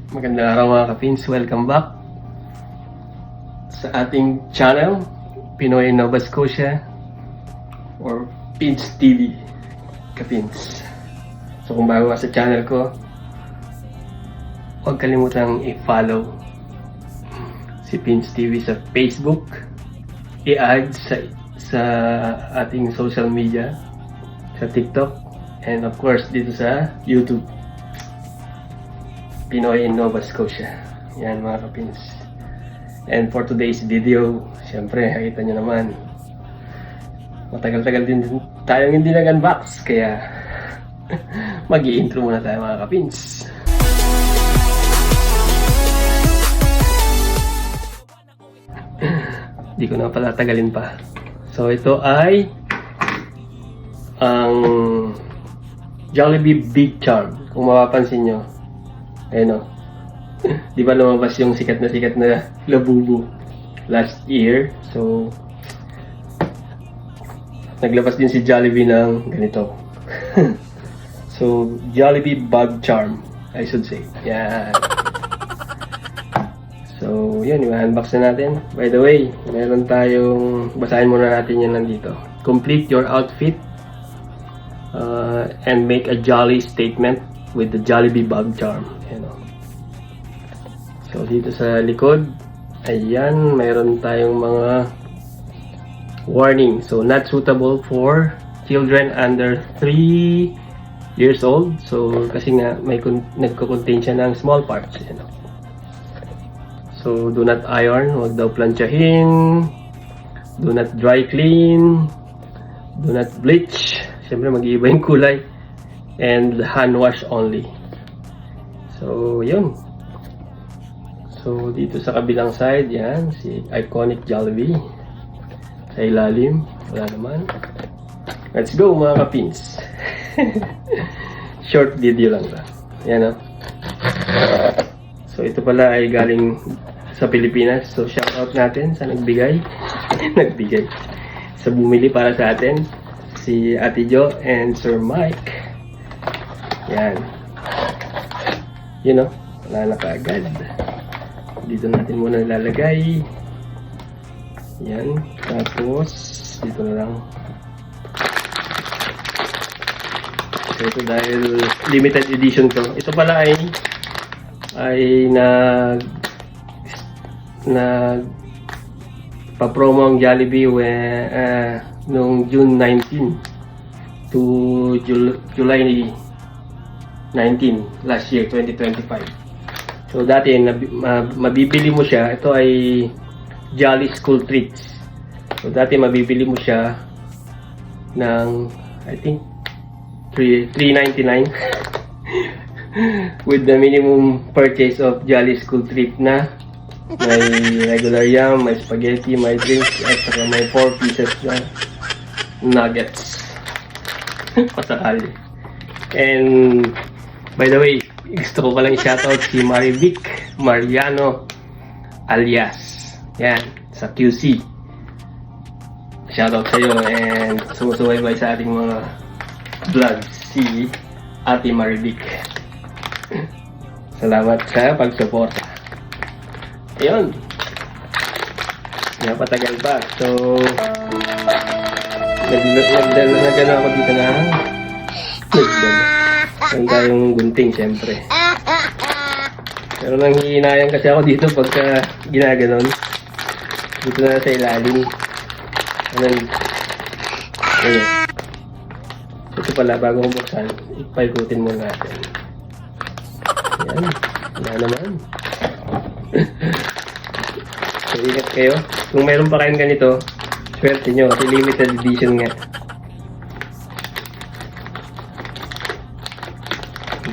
Magandang araw mga kapins, welcome back sa ating channel, Pinoy Nova Scotia or Pins TV kapins. So kung bago ka sa channel ko, huwag kalimutang i-follow si Pins TV sa Facebook, i-add sa ating social media, sa TikTok, and of course dito sa YouTube, Pinoy in Nova Scotia. Yan mga kapins. And for today's video, syempre, nakita nyo naman, matagal-tagal din tayong hindi nag-unbox, kaya mag-i-intro muna tayo mga kapins. Di ko na pala tagalin pa. So ito ay ang Jollibee Big Charm. Kung mapapansin nyo, ayun o. Di ba lumabas yung sikat na Labubu last year? So naglabas din si Jollibee ng ganito. So Jollibee Bug Charm, I should say. Yan. So yun, i-unbox na natin. By the way, meron tayong, basahin muna natin yan nandito. Complete your outfit and make a jolly statement with the Jollibee Bug Charm. Ayan o. So dito sa likod, ayan, mayroon tayong mga warning. So not suitable for children under 3 years old. So kasi nga may nagko-contain siya ng small parts. Ayan o. So do not iron, huwag daw planchahin, do not dry clean, do not bleach. Siyempre mag-iiba yung kulay. And hand wash only. So yun. So dito sa kabilang side, yan si iconic Jollibee. Sa ilalim, wala naman. Let's go mga kapins. Short video lang ba. Yan o. So ito pala ay galing sa Pilipinas. So shout out natin sa nagbigay. Nagbigay. Sa bumili para sa atin. Si Ate Jo and Sir Mike. Yan. You know, wala na kaagad. Dito natin muna nilalagay. Yan. Tapos, dito na lang. So ito dahil limited edition to. Ito pala ay pa-promo ang Jollibee noong June 19 to July 19 last year, 2025. So dati mabibili mo siya, ito ay Jolly School Treats. So dati mabibili mo siya ng I think $3.99 with the minimum purchase of Jolly School Treat na may regular yam, may spaghetti, may drinks, at saka may 4 pieces na nuggets. Pasakali. And by the way, gusto ko palang i-shoutout si Marivic Mariano alias. Yan, sa QC. Shoutout sa iyo and sumusubaybay sa ating mga vlogs si Ate Marivic. Salamat sa pagsuporta. Ayun. Napatagal pa. So nagdala na gano'n ako dito na meron tayong gunting syempre. Pero nanghihinayang kasi ako dito pagka ginaganon. Dito na sa ilalim. Ayun. Ito pala, bago kong buksan, ipaikutin muna natin. Ayan, wala naman. So, ingat kayo. Kung mayroon pa kayong ganito, swerte nyo kasi limited edition nga.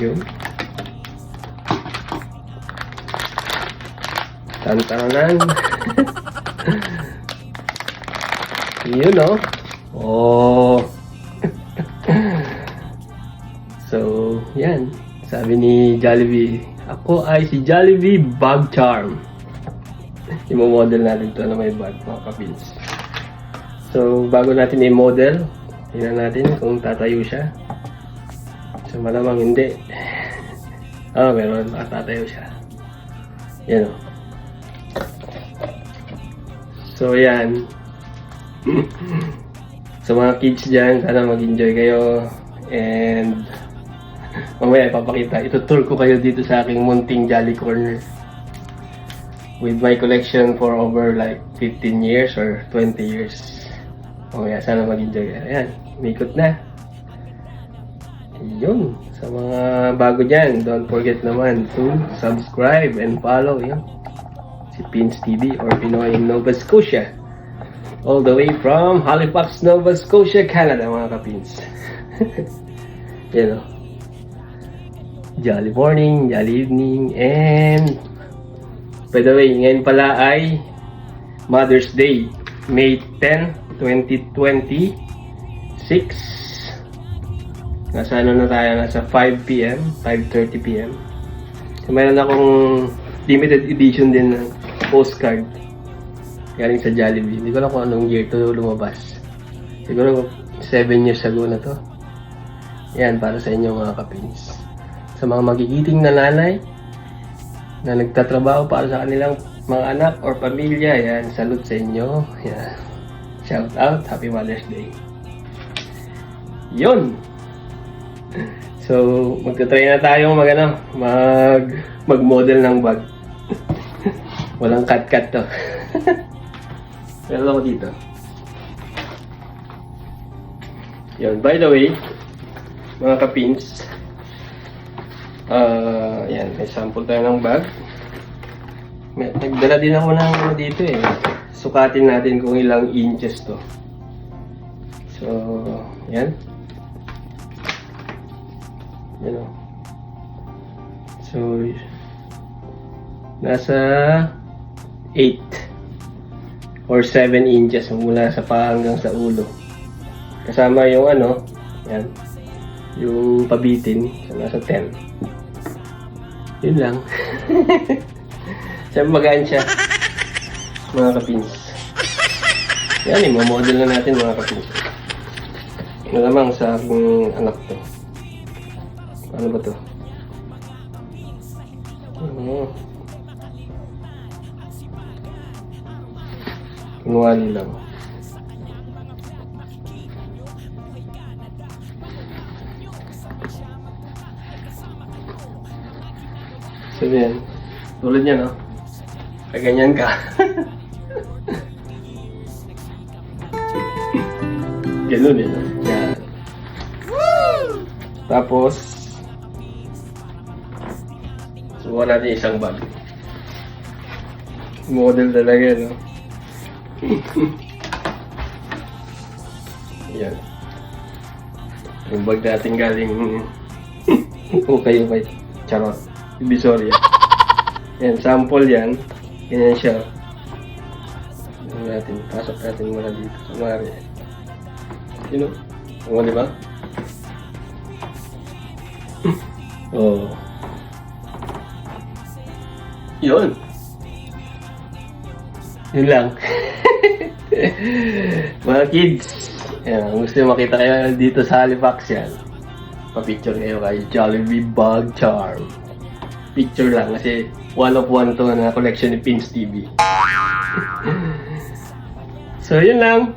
Yun. Tantanan. Yun o. Oh. So, yan. Sabi ni Jollibee, ako ay si Jollibee Bug Charm. I-model natin ito na may bag, mga kapins. So, bago natin i-model, tingnan natin kung tatayo siya. So, malamang hindi. Meron, makatatayo siya. Yan o. So, yan. Sa mga kids dyan, sana mag-enjoy kayo. And mamaya ipapakita. Itutour ko kayo dito sa aking munting Jolly Corner. With my collection for over like 15 years or 20 years. Mamaya sana mag-enjoy kayo. Ayan, umikot na. Yun. Sa mga bago dyan, don't forget naman to subscribe and follow yun. Si Pins TV or Pinoy in Nova Scotia. All the way from Halifax, Nova Scotia, Canada, mga kapins. Yan o. Jolly morning, jolly evening, and by the way, ngayon pala ay Mother's Day, May 10, 2026. Nasa ano na tayo, nasa 5 p.m., 5:30 p.m. So, mayroon akong limited edition din ng postcard galing sa Jollibee. Hindi ko alam kung anong year to lumabas. Siguro 7 years ago na to. Yan, para sa inyo mga kapins. Sa mga magigiting na nanay na nagtatrabaho para sa kanilang mga anak or pamilya, yan, salute sa inyo. Yan. Shout out, Happy Mother's Day. Yun! So, magta-try na tayong mag-model ng bag. Walang cut-cut to. Pero ako dito. Yun, by the way, mga kapins, yan, may sample tayo ng bag. Nagdala din ako ng dito eh. Sukatin natin kung ilang inches to. So, yan. Yan o. So, nasa 8 or 7 inches mula sa paa hanggang sa ulo. Kasama yung ano, yan, yung pabitin, so nasa 10. Yun lang. Siyempre magaan siya, mga kapins. Yan, imamodel na natin mga kapins. Malamang sa aking anak to. Ano ba to? Kunwari lang. So yan. Tulad niya, no? Kaganyan ka. Ganun eh, no? Yan. Tapos, subukan natin isang bag. Model talaga, no? Yan. Yung bag natin galing okay. Charot. Divisoria. Yan, sample yan. Ganyan siya. Yan natin. Pasok natin muna dito. Sumari. Sino? O, di ba? Oh. Yun. Yun lang. Mga kids, yan, gusto nyo makita kayo dito sa Halifax yan. Pa-picture kayo kay Jollibee Bag Charm. Picture lang kasi one of one to na collection ni Pins TV. So yun lang.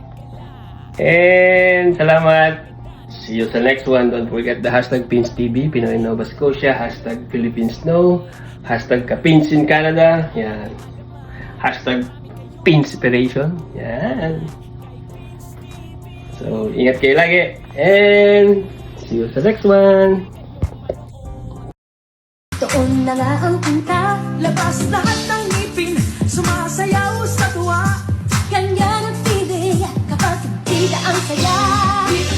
And salamat. See you sa next one. Don't forget the hashtag Pins TV, Pinoy Nova Scotia, hashtag Philippines Know, hashtag Kapins in Canada. Yan. Hashtag Pinspiration. Yan. So, ingat kayo lagi. And see you sa next one. Doon na nga ang punta, labas lahat ng ngipin, sumasayaw sa tuwa. Ganyan ang feeling kapag tida ang saya. Dito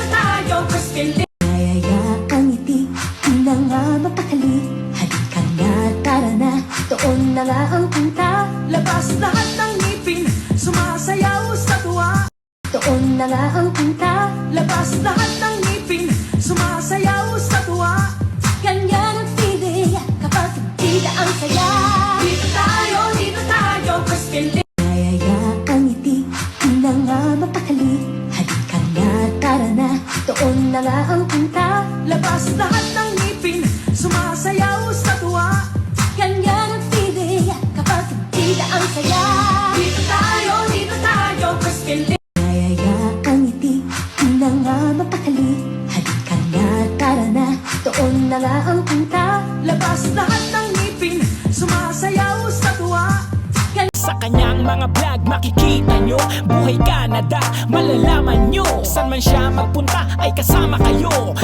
tayo, Crispin. Ayaya ang ngiti, di na nga mapakali. Halika nga, tara na. Doon na nga ang punta, labas lahat ng ngipin, sumasayaw sa tuwa. Doon na nga ang punta, labas lahat ng ngipin, sumasayaw sa tuwa. Ganyan ang feeling kapag tida ang saya. Dito tayo, Crispin. Ayaya ang ngiti, di na nga mapakali. Halika nga, tara na. Doon na nga ang punta, labas lahat ng ngipin, sumasayaw sa tuwa. Ganyan ang feeling kanyang mga vlog makikita nyo. Buhay Canada, malalaman nyo. Saan man siya magpunta ay kasama kayo.